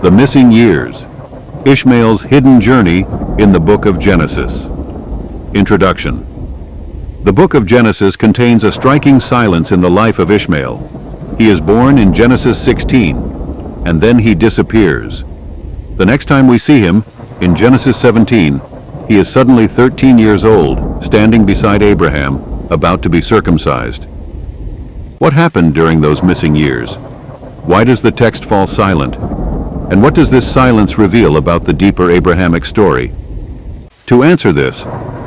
The Missing Years, Ishmael's Hidden Journey in the Book of Genesis. Introduction. The Book of Genesis contains a striking silence in the life of Ishmael. He is born in Genesis 16, and then he disappears. The next time we see him, in Genesis 17, he is suddenly 13 years old, standing beside Abraham, about to be circumcised. What happened during those missing years? Why does the text fall silent? And what does this silence reveal about the deeper Abrahamic story? To answer this,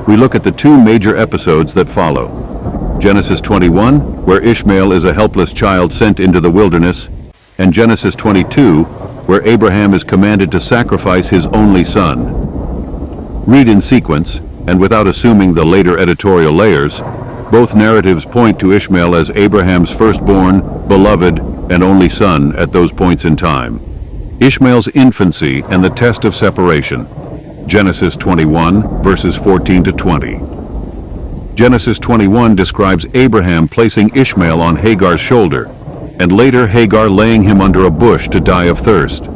we look at the two major episodes that follow. Genesis 21, where Ishmael is a helpless child sent into the wilderness, and Genesis 22, where Abraham is commanded to sacrifice his only son. Read in sequence, and without assuming the later editorial layers, both narratives point to Ishmael as Abraham's firstborn, beloved, and only son at those points in time. Ishmael's infancy and the test of separation. Genesis 21, verses 14 to 20. Genesis 21 describes Abraham placing Ishmael on Hagar's shoulder, and later Hagar laying him under a bush to die of thirst.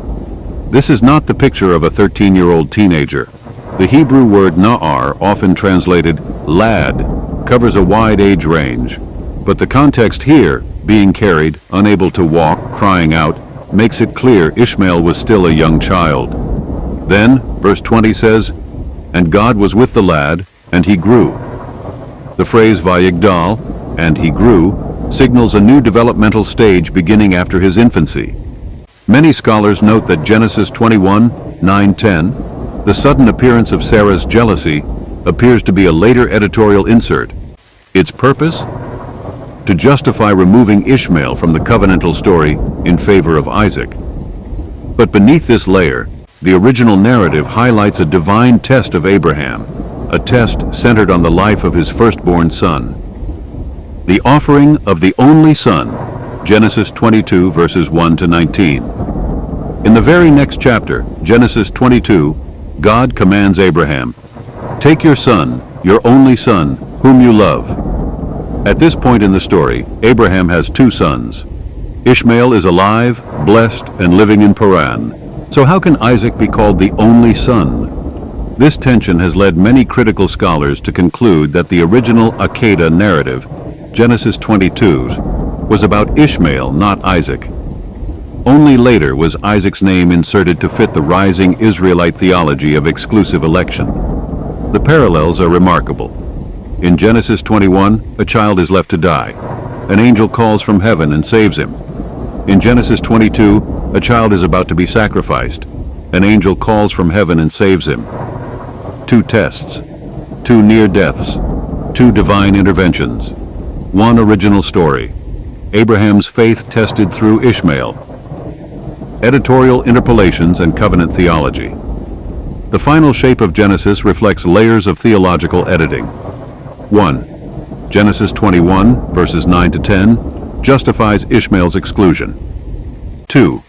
This is not the picture of a 13-year-old teenager. The Hebrew word na'ar, often translated lad, covers a wide age range, but the context here, being carried, unable to walk, crying out, makes it clear Ishmael was still a young child. Then, verse 20 says, "And God was with the lad, and he grew." The phrase vayigdal, and he grew, signals a new developmental stage beginning after his infancy. Many scholars note that Genesis 21, 9-10, the sudden appearance of Sarah's jealousy, appears to be a later editorial insert. Its purpose? To justify removing Ishmael from the covenantal story in favor of Isaac. But beneath this layer, the original narrative highlights a divine test of Abraham, a test centered on the life of his firstborn son. The offering of the only son, Genesis 22, verses 1 to 19. In the very next chapter, Genesis 22, God commands Abraham, "Take your son, your only son, whom you love." At this point in the story, Abraham has two sons. Ishmael is alive, blessed, and living in Paran. So how can Isaac be called the only son? This tension has led many critical scholars to conclude that the original Akedah narrative, Genesis 22, was about Ishmael, not Isaac. Only later was Isaac's name inserted to fit the rising Israelite theology of exclusive election. The parallels are remarkable. In Genesis 21, a child is left to die. An angel calls from heaven and saves him. In Genesis 22, a child is about to be sacrificed. An angel calls from heaven and saves him. Two tests, two near deaths, two divine interventions. One original story, Abraham's faith tested through Ishmael. Editorial interpolations and covenant theology. The final shape of Genesis reflects layers of theological editing. 1. Genesis 21, verses 9 to 10, justifies Ishmael's exclusion. 2.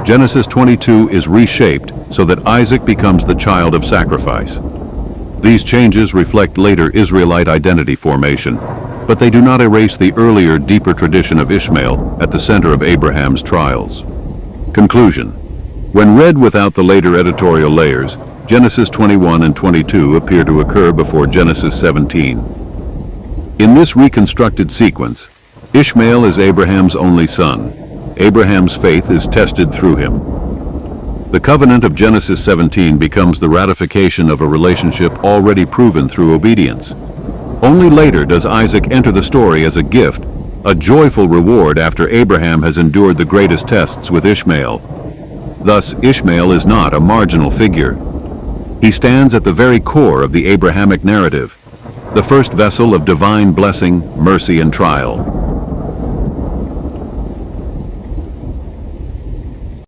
Genesis 22 is reshaped so that Isaac becomes the child of sacrifice. These changes reflect later Israelite identity formation, but they do not erase the earlier, deeper tradition of Ishmael at the center of Abraham's trials. Conclusion. When read without the later editorial layers, Genesis 21 and 22 appear to occur before Genesis 17. In this reconstructed sequence, Ishmael is Abraham's only son. Abraham's faith is tested through him. The covenant of Genesis 17 becomes the ratification of a relationship already proven through obedience. Only later does Isaac enter the story as a gift, a joyful reward after Abraham has endured the greatest tests with Ishmael. Thus, Ishmael is not a marginal figure. He stands at the very core of the Abrahamic narrative, the first vessel of divine blessing, mercy, and trial.